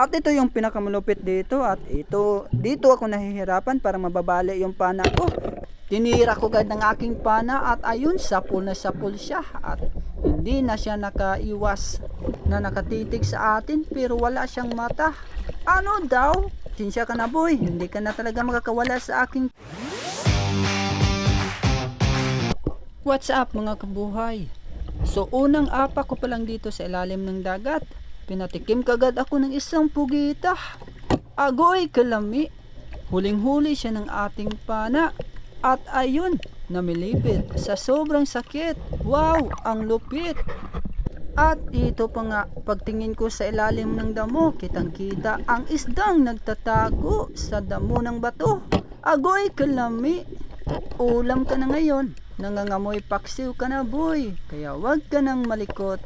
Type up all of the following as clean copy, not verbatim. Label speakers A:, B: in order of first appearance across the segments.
A: At ito yung pinakamalupit dito, at dito ako nahihirapan para mababali yung pana ko. Tinira ko agad ng aking pana at ayun, sapul na sapul siya at hindi na siya nakaiwas na nakatitig sa atin pero wala siyang mata. Ano daw? Sinsya ka na boy, hindi ka na talaga makakawala sa aking... What's up mga kabuhay? So unang apa ko pa lang dito sa ilalim ng dagat. Pinatikim kagad ako ng isang pugita. Agoy kalami. Huling-huli siya ng ating pana. At ayun, namilipit sa sobrang sakit. Wow, ang lupit. At ito pa nga, pagtingin ko sa ilalim ng damo, kitang-kita ang isdang nagtatago sa damo ng bato. Agoy kalami. Ulam ka na ngayon. Nangangamoy paksiw ka na boy. Kaya wag ka nang malikot.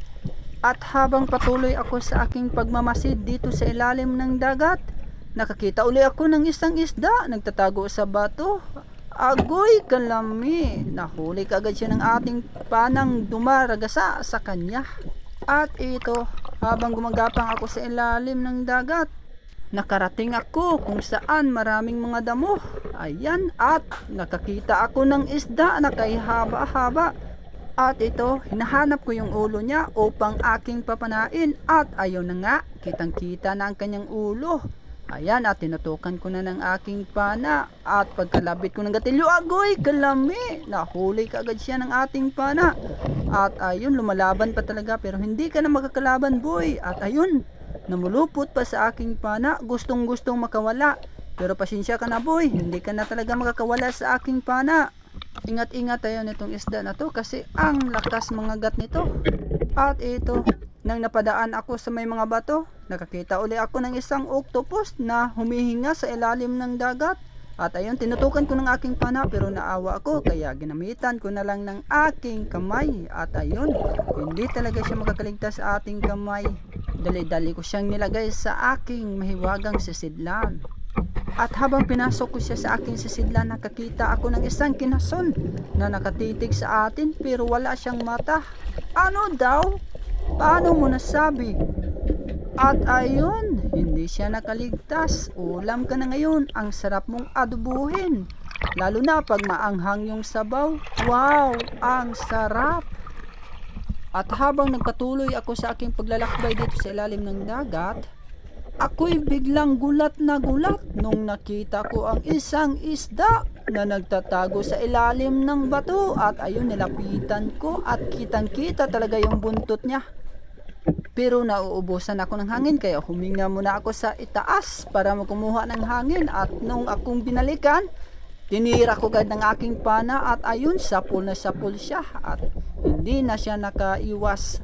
A: At habang patuloy ako sa aking pagmamasid dito sa ilalim ng dagat, nakakita uli ako ng isang isda nagtatago sa bato. Agoy kalami, nahuli kagad siya ng ating panang dumaragasa sa kanya. At ito, habang gumagapang ako sa ilalim ng dagat, nakarating ako kung saan maraming mga damo. Ayan, at nakakita ako ng isda na kay haba-haba. At ito, hinahanap ko yung ulo niya upang aking papanain. At ayun na nga, kitang-kita na ang kanyang ulo. Ayan, at tinutukan ko na ng aking pana. At pagkalabit ko ng gatilyo, agoy, kalami! Nahuli kaagad siya ng ating pana. At ayun, lumalaban pa talaga pero hindi ka na makakalaban boy. At ayun, namulupot pa sa aking pana. Gustong-gustong makawala. Pero pasensya ka na boy, hindi ka na talaga makakawala sa aking pana. Ingat-ingat tayo nitong isda na to kasi ang lakas mga gat nito. At ito, nang napadaan ako sa may mga bato, nakakita uli ako ng isang octopus na humihinga sa ilalim ng dagat. At ayun, tinutukan ko ng aking pana pero naawa ako kaya ginamitan ko na lang ng aking kamay. At ayun, hindi talaga siya makakaligtas sa ating kamay. Dali-dali ko siyang nilagay sa aking mahiwagang sisidlan. At habang pinasok ko siya sa aking sisidlan, nakakita ako ng isang kinason na nakatitig sa atin pero wala siyang mata. Ano daw? Paano mo nasabi? At ayun, hindi siya nakaligtas. Ulam ka na ngayon, ang sarap mong adobuhin. Lalo na pag maanghang yung sabaw. Wow, ang sarap! At habang nagpatuloy ako sa aking paglalakbay dito sa ilalim ng dagat, ako'y biglang gulat na gulat nung nakita ko ang isang isda na nagtatago sa ilalim ng bato. At ayun, nilapitan ko at kitang-kita talaga yung buntot niya. Pero nauubusan ako ng hangin kaya huminga muna ako sa itaas para makumuha ng hangin. At nung akong binalikan, tinira ko agad ng aking pana at ayun, sapul na sapul siya at hindi na siya nakaiwas.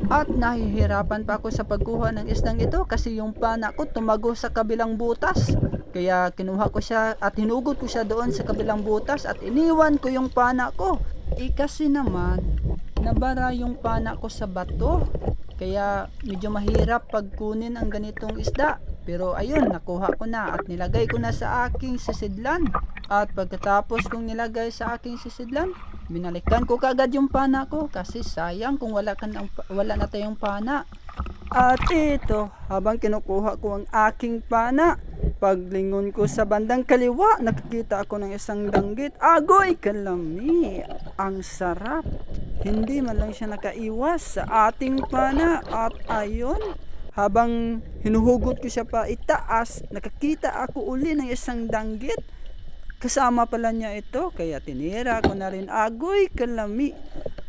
A: At nahihirapan pa ako sa pagkuha ng isdang ito kasi yung pana ko tumago sa kabilang butas. Kaya kinuha ko siya at hinugot ko siya doon sa kabilang butas at iniwan ko yung pana ko. Kasi naman, nabara yung pana ko sa bato. Kaya medyo mahirap pagkunin ang ganitong isda. Pero ayun, nakuha ko na at nilagay ko na sa aking sisidlan. At pagkatapos kong nilagay sa aking sisidlan, binalikan ko kagad yung pana ko kasi sayang kung wala na tayong pana. At ito, habang kinukuha ko ang aking pana, paglingon ko sa bandang kaliwa, nakikita ako ng isang danggit. Agoy kalami! Ang sarap! Hindi man lang siya nakaiwas sa ating pana. At ayun, habang hinuhugot ko siya pa itaas, nakakita ako uli ng isang danggit. Kasama pala niya ito, kaya tinira ko na rin. Agoy kalami!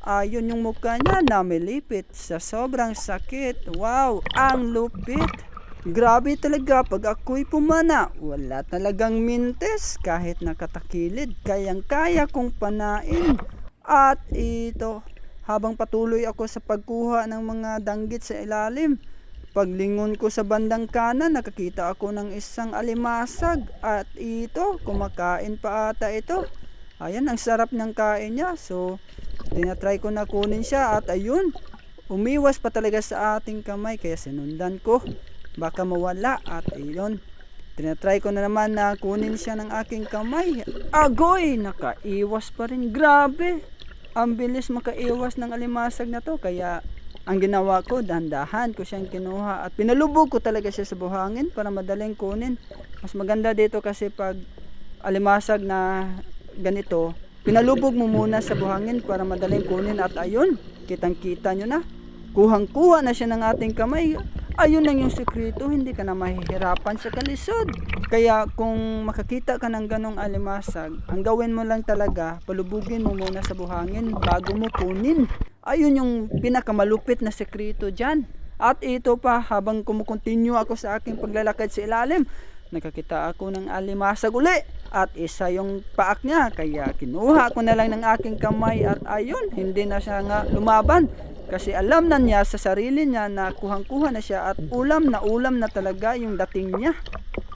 A: Ayun yung mukha niya, namilipit sa sobrang sakit. Wow, ang lupit! Grabe talaga pag ako'y pumana. Wala talagang mintes kahit nakatakilid. Kayang-kaya kong panain. At ito, habang patuloy ako sa pagkuha ng mga danggit sa ilalim, paglingon ko sa bandang kanan, nakakita ako ng isang alimasag. At ito, kumakain pa ata ito. Ayan, ang sarap ng kain niya. So, tinatry ko na kunin siya. At ayun, umiwas pa talaga sa ating kamay. Kaya sinundan ko. Baka mawala. At ayun, tinatry ko na naman na kunin siya ng aking kamay. Agoy, nakaiwas pa rin. Grabe! Ang bilis makaiwas ng alimasag na to. Kaya Ang ginawa ko, dahan-dahan ko siyang kinuha at pinalubog ko talaga siya sa buhangin para madaling kunin. Mas maganda dito kasi pag alimasag na ganito, pinalubog mo muna sa buhangin para madaling kunin at ayun, kitang-kita nyo na. Kuhang-kuha na siya ng ating kamay. Ayun lang yung sekreto, hindi ka na mahihirapan sa kalisod. Kaya kung makakita ka ng ganong alimasag, ang gawin mo lang talaga, palubugin mo muna sa buhangin bago mo kunin. Ayun yung pinakamalupit na sekreto dyan. At ito pa, habang kumukontinue ako sa aking paglalakad sa ilalim, nakakita ako ng alimasag uli. At isa yung paak niya, kaya kinuha ko na lang ng aking kamay at ayun, hindi na siya nga lumaban. Kasi alam na niya sa sarili niya na kuhang-kuha na siya at ulam na talaga yung dating niya.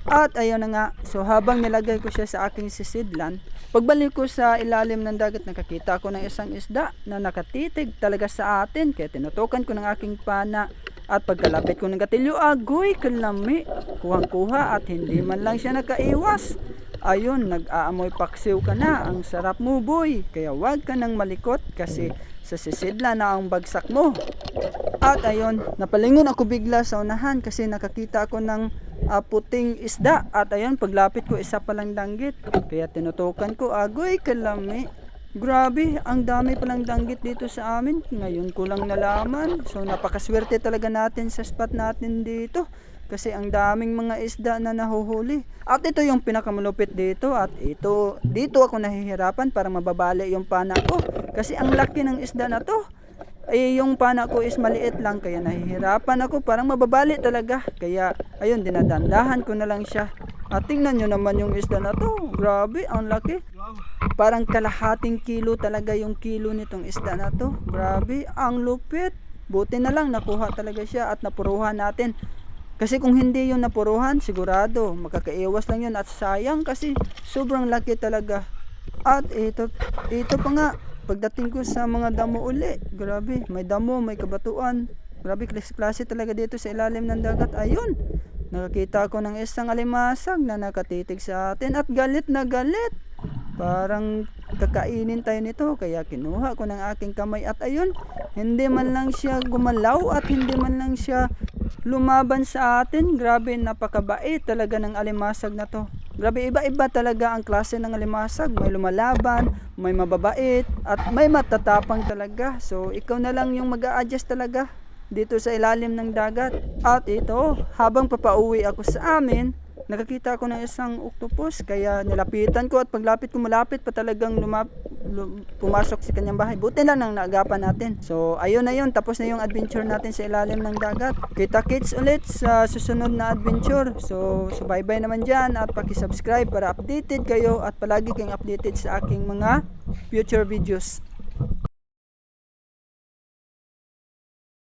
A: At ayun na nga, so habang nilagay ko siya sa aking sisidlan, pagbalik ko sa ilalim ng dagat, nakakita ko ng isang isda na nakatitig talaga sa atin. Kaya tinutukan ko ng aking pana at pagkalapit ko ng gatilyo, agoy kalami, kuhang-kuha at hindi man lang siya nakaiwas. Ayun, nag-aamoy paksiw ka na, ang sarap mo boy, kaya wag ka nang malikot kasi sa sisidla na ang bagsak mo. At ayun, napalingon ako bigla sa unahan kasi nakakita ako ng puting isda. At ayun, paglapit ko isa palang danggit. Kaya tinutukan ko, agoy kalami. Grabe, ang dami palang danggit dito sa amin. Ngayon ko lang nalaman. So napakaswerte talaga natin sa spot natin dito. Kasi ang daming mga isda na nahuhuli. At ito yung pinakamalupit dito. At dito ako nahihirapan para mababali yung pana ko. Kasi ang laki ng isda na to. Yung pana ko is maliit lang. Kaya nahihirapan ako. Parang mababali talaga. Kaya ayun, dinadandahan ko na lang siya. At tingnan nyo naman yung isda na to. Grabe, ang laki. Parang kalahating kilo talaga yung kilo nitong isda na to. Grabe, ang lupit. Buti na lang nakuha talaga siya at napuruhan natin. Kasi kung hindi yun napuruhan, sigurado makakaiwas lang yun at sayang kasi sobrang laki talaga. At ito pa nga, pagdating ko sa mga damo uli, grabe, may damo, may kabatuan. Grabe, klase talaga dito sa ilalim ng dagat. Ayun, nakakita ko ng isang alimasag na nakatitig sa atin at galit na galit. Parang kakainin tayo nito, kaya kinuha ko ng aking kamay at ayun, hindi man lang siya gumalaw at hindi man lang siya lumaban sa atin. Grabe, napakabait talaga ng alimasag na to. Grabe, iba-iba talaga ang klase ng alimasag. May lumalaban, may mababait, at may matatapang talaga. So, ikaw na lang yung mag-a-adjust talaga dito sa ilalim ng dagat. At ito, habang papauwi ako sa amin, nakakita ako ng isang octopus. Kaya nilapitan ko at paglapit ko, malapit pa talagang pumasok sa kanyang bahay. Buti lang nang naagapan natin. So ayun na yun, tapos na yung adventure natin sa ilalim ng dagat. Kita-kits ulit sa susunod na adventure. So bye-bye naman dyan at paki-subscribe para updated kayo at palagi kayong updated sa aking mga future videos.